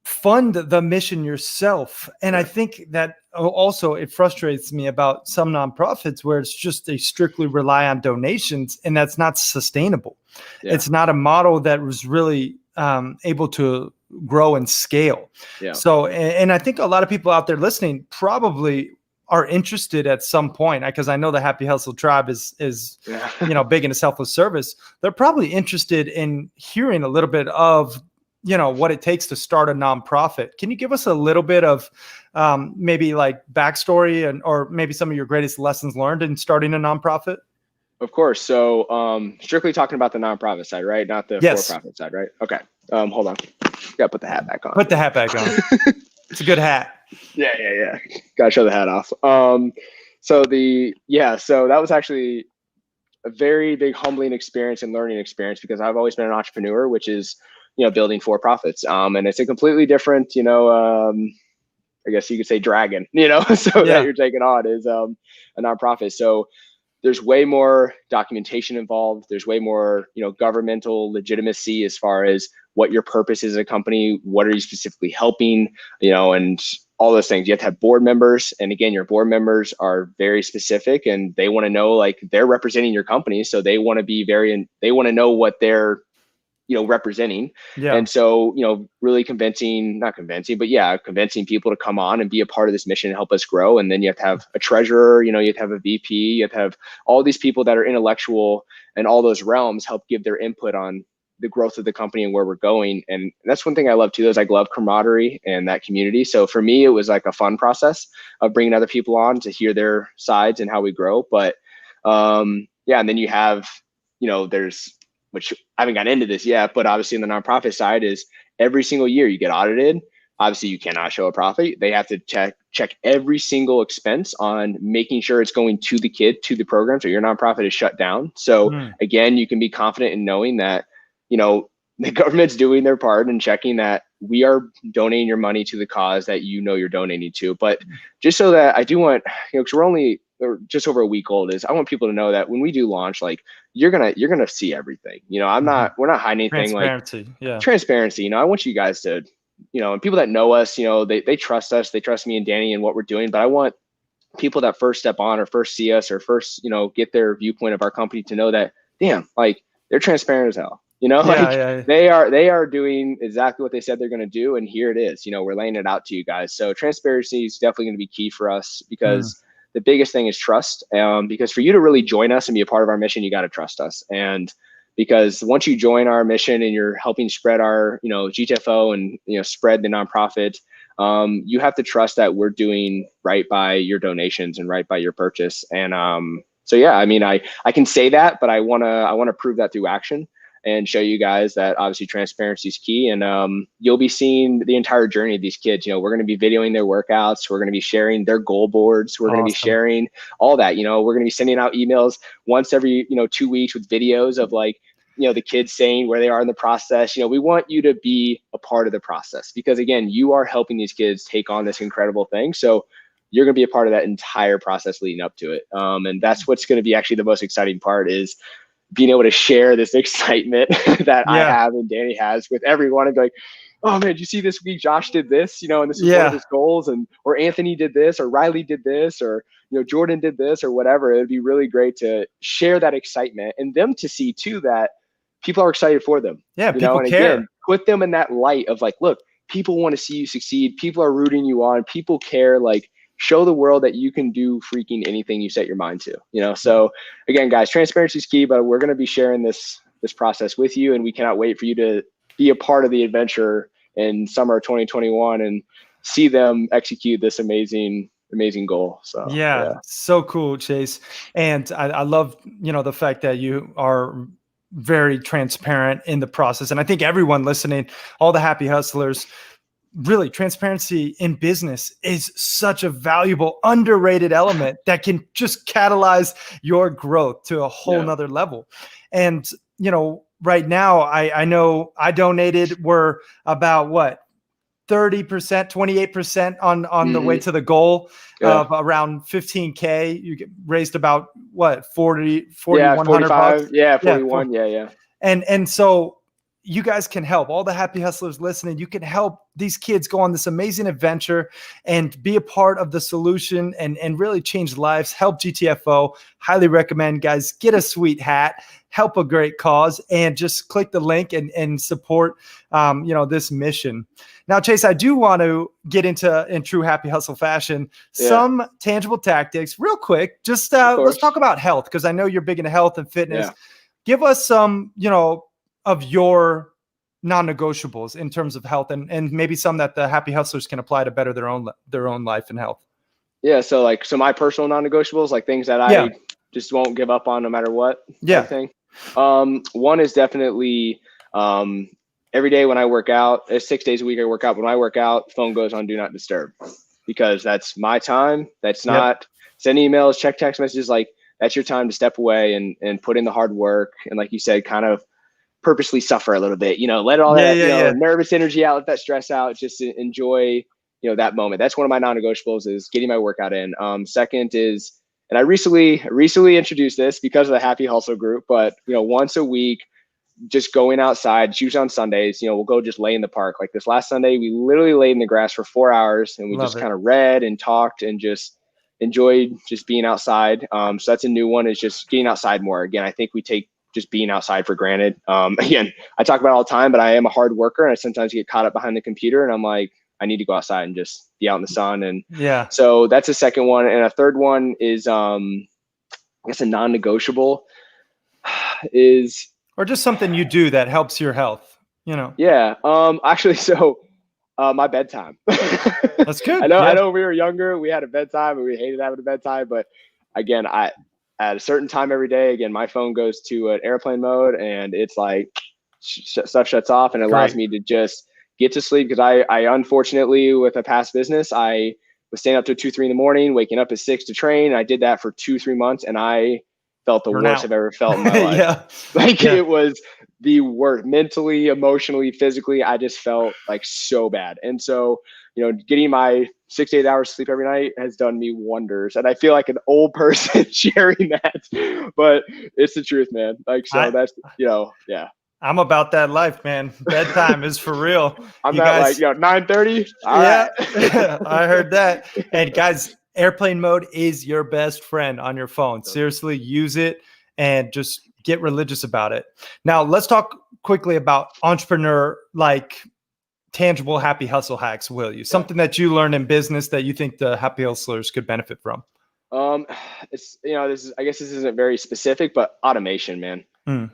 fund the mission yourself. And I think that also it frustrates me about some nonprofits where it's just they strictly rely on donations, and that's not sustainable. It's not a model that was really able to grow and scale. So, and I think a lot of people out there listening probably are interested at some point, because I know the Happy Hustle Tribe is big into selfless service. They're probably interested in hearing a little bit of what it takes to start a nonprofit. Can you give us a little bit of maybe like backstory or maybe some of your greatest lessons learned in starting a nonprofit? Of course. So strictly talking about the nonprofit side, right? Not the for-profit side, right? Okay. Hold on. Gotta put the hat back on. Put the hat back on. It's a good hat. Yeah. Gotta show the hat off. So that was actually a very big humbling experience and learning experience, because I've always been an entrepreneur, which is, building for-profits. And it's a completely different, I guess you could say dragon, that you're taking on is a nonprofit. So there's way more documentation involved. There's way more, governmental legitimacy as far as what your purpose is as a company, what are you specifically helping, and all those things. You have to have board members. And again, your board members are very specific and they want to know, like, they're representing your company. So they want to be they want to know what they're, representing. Yeah. And so, really convincing people to come on and be a part of this mission and help us grow. And then you have to have a treasurer, you have to have a VP, you have to have all these people that are intellectual and all those realms help give their input on the growth of the company and where we're going. And that's one thing I love too, is I love camaraderie and that community. So for me, it was like a fun process of bringing other people on to hear their sides and how we grow. But and then you have, there's, which I haven't gotten into this yet, but obviously in the nonprofit side is every single year you get audited. Obviously you cannot show a profit. They have to check every single expense on making sure it's going to the kid, to the program. So your nonprofit is shut down. So again, you can be confident in knowing that, the government's doing their part and checking that we are donating your money to the cause that you're donating to. But just so that I do want, because we're just over a week old, is I want people to know that when we do launch, like, you're gonna see everything. We're not hiding anything. Transparency. Like transparency. I want you guys to, and people that know us, they trust us, they trust me and Danny and what we're doing. But I want people that first step on or first see us or first, get their viewpoint of our company to know that, damn, like, they're transparent as hell. They are doing exactly what they said they're going to do. And here it is, we're laying it out to you guys. So transparency is definitely going to be key for us, because the biggest thing is trust. Because for you to really join us and be a part of our mission, you got to trust us. And because once you join our mission and you're helping spread our, GTFO and, spread the nonprofit, you have to trust that we're doing right by your donations and right by your purchase. And so, yeah, I mean, I can say that, but I want to prove that through action and show you guys that obviously transparency is key. And you'll be seeing the entire journey of these kids. We're going to be videoing their workouts. We're going to be sharing their goal boards. We're going to be sharing all that. We're going to be sending out emails once every, 2 weeks with videos of, like, the kids saying where they are in the process. We want you to be a part of the process, because again, you are helping these kids take on this incredible thing. So you're going to be a part of that entire process leading up to it. And that's what's going to be actually the most exciting part, is being able to share this excitement that I have and Danny has with everyone, and be like, oh man, did you see this week Josh did this, and this is one of his goals, or Anthony did this, or Riley did this, or Jordan did this, or whatever. It'd be really great to share that excitement and them to see too that people are excited for them. Yeah, people and care. Again, put them in that light of, like, look, people want to see you succeed. People are rooting you on. People care. Like, show the world that you can do freaking anything you set your mind to. So again, guys, transparency is key, but we're going to be sharing this process with you, and we cannot wait for you to be a part of the adventure in summer 2021 and see them execute this amazing goal. So yeah, so cool, Chase. And I love, the fact that you are very transparent in the process. And I think everyone listening, all the happy hustlers, really, transparency in business is such a valuable, underrated element that can just catalyze your growth to a whole nother level. And, right now, I know I donated, we're about 30%, 28% on the way to the goal of around 15K. You raised about 4,100 bucks. Yeah, 41. Yeah. And so you guys can help. All the happy hustlers listening, you can help these kids go on this amazing adventure and be a part of the solution and really change lives. Help GTFO. Highly recommend, guys. Get a sweet hat, help a great cause, and just click the link and support this mission. Now, Chase, I do want to get into, in true happy hustle fashion, some tangible tactics real quick. Just let's talk about health, because I know you're big into health and fitness. Give us some, of your non-negotiables in terms of health, and maybe some that the happy hustlers can apply to better their own life and health. Yeah. So my personal non-negotiables, like things that I just won't give up on no matter what. Thing. One is definitely, every day when I work out, 6 days a week I work out. When I work out, phone goes on do not disturb, because that's my time. That's not send emails, check text messages. Like, that's your time to step away and put in the hard work. And like you said, kind of purposely suffer a little bit, let all that nervous energy out, let that stress out, just to enjoy, that moment. That's one of my non-negotiables, is getting my workout in. Second is, and I recently introduced this because of the Happy Hustle group, but once a week, just going outside. It's usually on Sundays, you know, we'll go just lay in the park. Like this last Sunday, we literally laid in the grass for 4 hours, and we just kind of read and talked and just enjoyed just being outside. So that's a new one, is just getting outside more. Again, I think we take just being outside for granted. Again, I talk about it all the time, but I am a hard worker, and I sometimes get caught up behind the computer, and I'm like, I need to go outside and just be out in the sun. And so that's a second one. And a third one is, I guess a non-negotiable is, or just something you do that helps your health, you know? Yeah. Actually, so my bedtime. That's good. I know we were younger, we had a bedtime and we hated having a bedtime, but again, at a certain time every day, again, my phone goes to an airplane mode, and it's like stuff shuts off, and it allows me to just get to sleep. Because I unfortunately, with a past business, I was staying up till 2, 3 in the morning, waking up at 6 to train. I did that for 2-3 months, and I felt the worst I've ever felt in my life. It was the worst, mentally, emotionally, physically. I just felt like so bad. And so, you know, getting my 6 to 8 hours sleep every night has done me wonders. And I feel like an old person sharing that, but it's the truth, man. Like, so that's, you know, yeah. I'm about that life, man. Bedtime is for real. I'm not like, you know, 9:30. Right. I heard that. And guys, airplane mode is your best friend on your phone. Seriously, use it and just get religious about it. Now, let's talk quickly about entrepreneur, like tangible happy hustle hacks, will you? Something that you learned in business that you think the happy hustlers could benefit from? It's, you know, I guess this isn't very specific, but automation, man.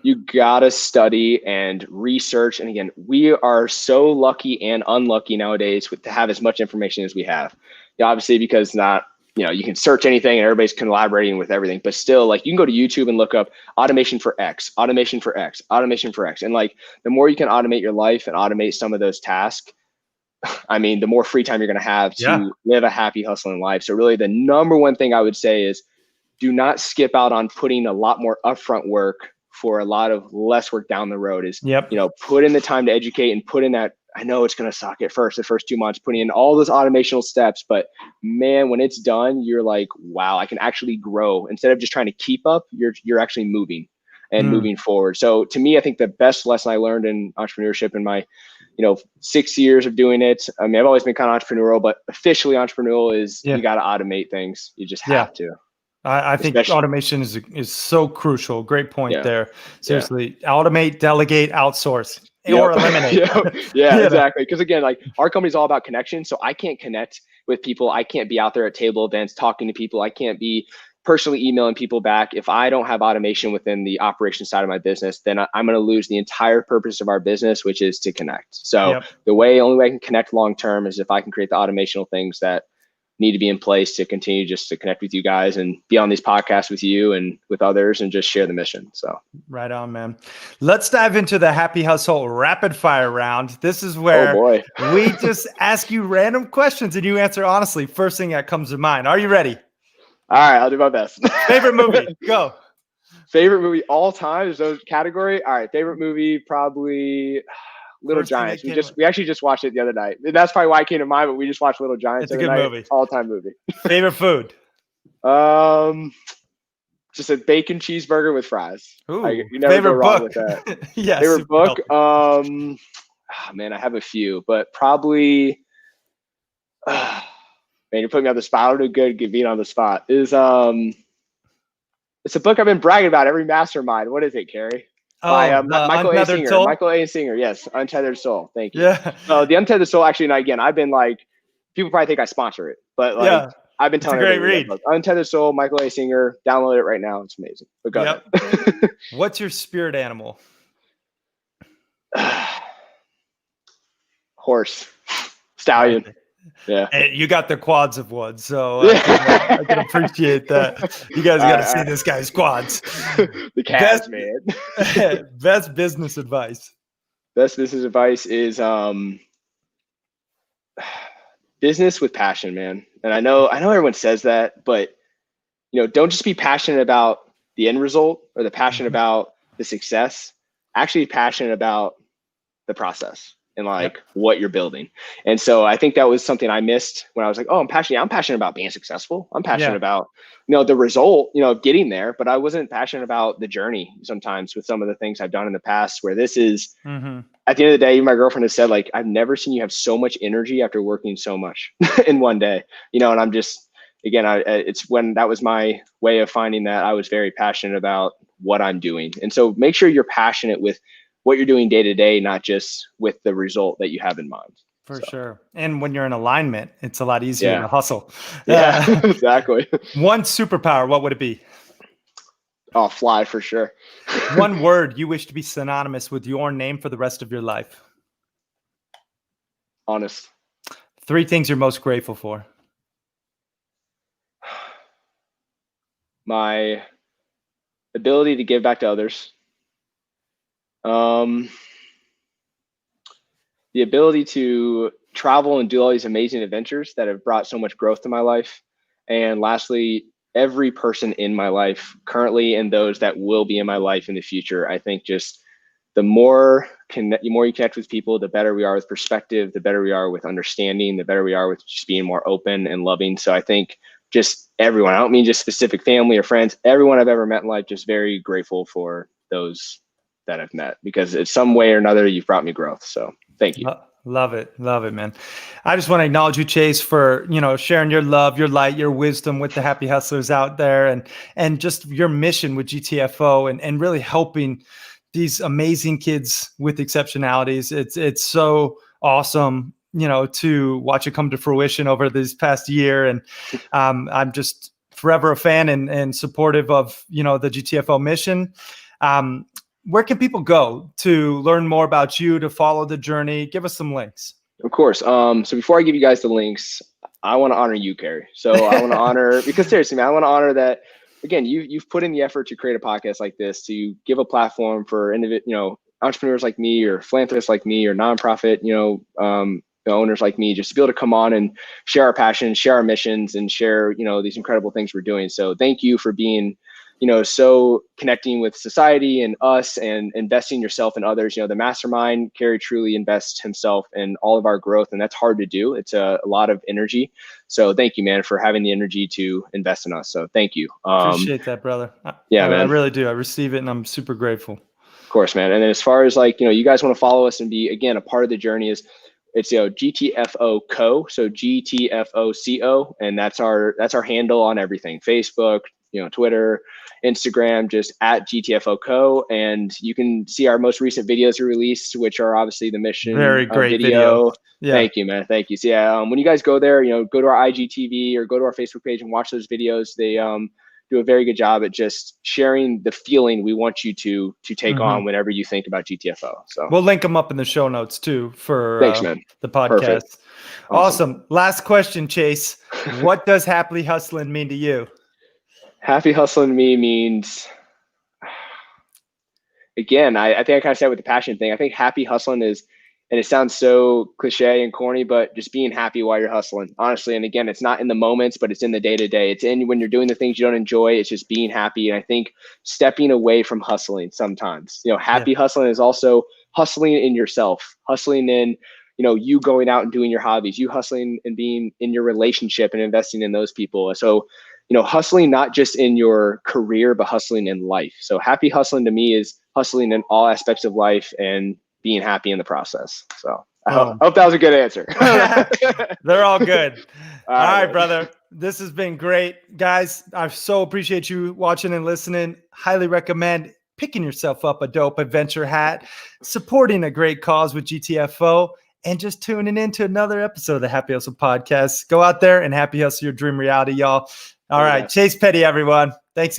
You gotta study and research. And again, we are so lucky and unlucky nowadays to have as much information as we have. You know, obviously, because you can search anything and everybody's collaborating with everything, but still, like, you can go to YouTube and look up automation for X, automation for X, automation for X. And like, the more you can automate your life and automate some of those tasks, I mean, the more free time you're going to have to live a happy hustling life. So really the number one thing I would say is, do not skip out on putting a lot more upfront work for a lot of less work down the road. Is, you know, put in the time to educate and put in that. I know it's going to suck at first, the first 2 months, putting in all those automational steps, but man, when it's done, you're like, wow, I can actually grow. Instead of just trying to keep up, you're actually moving and moving forward. So to me, I think the best lesson I learned in entrepreneurship in my, 6 years of doing it. I mean, I've always been kind of entrepreneurial, but officially entrepreneurial is you got to automate things. You just have to. I think automation is so crucial. Great point there. Seriously, automate, delegate, outsource, or eliminate. Exactly. Because again, like, our company's all about connection. So I can't connect with people. I can't be out there at table events talking to people. I can't be personally emailing people back. If I don't have automation within the operation side of my business, then I'm going to lose the entire purpose of our business, which is to connect. So the only way I can connect long-term is if I can create the automational things that need to be in place to continue just to connect with you guys and be on these podcasts with you and with others and just share the mission. So right on, man. Let's dive into the Happy Hustle rapid fire round. This is where we just ask you random questions and you answer honestly. First thing that comes to mind. Are you ready? All right, I'll do my best. Favorite movie? Go. Favorite movie all time? Is those category? All right, favorite movie, probably Little Giants. We actually just watched it the other night. That's probably why it came to mind, but we just watched Little Giants. It's a good movie. All-time movie. Favorite food? Just a bacon cheeseburger with fries. Ooh, you never go wrong with that. Favorite book? Man, I have a few, but probably man, you're putting me on the spot. I don't do good being on the spot. It's a book I've been bragging about every mastermind. What is it, Carrie? By Michael A. Singer. Soul? Michael A. Singer, yes. Untethered Soul. Thank you. Yeah. The Untethered Soul, actually, again, I've been like, people probably think I sponsor it, but like, I've been telling everybody. Great read. Untethered Soul, Michael A. Singer. Download it right now. It's amazing. But go ahead. What's your spirit animal? Horse. Stallion. Yeah. And you got the quads of one, so I can appreciate that. You guys got to see this guy's quads. The calves, man. Best business advice. Best business advice is business with passion, man. And I know everyone says that, but don't just be passionate about the end result or the passion about the success. Actually, passionate about the process. in like what you're building. And so I think that was something I missed when I was like, oh, I'm passionate about being successful. I'm passionate about, the result, of getting there, but I wasn't passionate about the journey sometimes with some of the things I've done in the past, where this is at the end of the day, my girlfriend has said, like, I've never seen you have so much energy after working so much in one day, and I'm just, again, it's when that was my way of finding that I was very passionate about what I'm doing. And so make sure you're passionate with what you're doing day to day, not just with the result that you have in mind. For sure. And when you're in alignment, it's a lot easier to hustle. Yeah, exactly. One superpower, what would it be? Oh, fly for sure. One word you wish to be synonymous with your name for the rest of your life. Honest. 3 things you're most grateful for. My ability to give back to others. The ability to travel and do all these amazing adventures that have brought so much growth to my life. And lastly, every person in my life currently and those that will be in my life in the future. I think just the more you connect with people, the better we are with perspective, the better we are with understanding, the better we are with just being more open and loving. So I think just everyone, I don't mean just specific family or friends, everyone I've ever met in life, just very grateful for those that I've met, because in some way or another, you've brought me growth. So thank you. Love it. Love it, man. I just want to acknowledge you, Chase, for, sharing your love, your light, your wisdom with the happy hustlers out there, and just your mission with GTFO and really helping these amazing kids with exceptionalities. It's so awesome, to watch it come to fruition over this past year. And I'm just forever a fan and supportive of, the GTFO mission. Where can people go to learn more about you, to follow the journey? Give us some links. Of course. So before I give you guys the links, I want to honor you, Carrie. So I want to honor, because seriously, man, I want to honor that. Again, you've put in the effort to create a podcast like this, to give a platform for entrepreneurs like me, or philanthropists like me, or nonprofit, owners like me, just to be able to come on and share our passion, share our missions, and share, these incredible things we're doing. So thank you for being, so connecting with society and us, and investing yourself in others. The mastermind, Carrie truly invests himself in all of our growth, and that's hard to do. It's a lot of energy. So thank you, man, for having the energy to invest in us. So thank you. Appreciate that, brother. Man. I really do. I receive it, and I'm super grateful. Of course, man. And then as far as you guys want to follow us and be, again, a part of the journey, it's GTFO Co. So GTFO CO, and that's our handle on everything: Facebook, Twitter, Instagram, just at GTFO Co. And you can see our most recent videos we released, which are obviously the mission. Very great video. Yeah. Thank you, man. Thank you. So when you guys go there, go to our IGTV or go to our Facebook page and watch those videos. They do a very good job at just sharing the feeling we want you to take on whenever you think about GTFO. So we'll link them up in the show notes too for thanks, man. The podcast. Perfect. Awesome. Last question, Chase. What does happily hustling mean to you? Happy hustling to me means, again, I think I kind of said with the passion thing, I think happy hustling is, and it sounds so cliche and corny, but just being happy while you're hustling, honestly. And again, it's not in the moments, but it's in the day to day. It's in when you're doing the things you don't enjoy. It's just being happy. And I think stepping away from hustling sometimes, happy hustling is also hustling in yourself, hustling in, you going out and doing your hobbies, you hustling and being in your relationship and investing in those people. So, hustling not just in your career, but hustling in life. So happy hustling to me is hustling in all aspects of life and being happy in the process. So I hope that was a good answer. They're all good. All right, brother. This has been great. Guys, I so appreciate you watching and listening. Highly recommend picking yourself up a dope adventure hat, supporting a great cause with GTFO, and just tuning in to another episode of the Happy Hustle Podcast. Go out there and happy hustle your dream reality, y'all. All right. Chase Pettey, everyone. Thanks.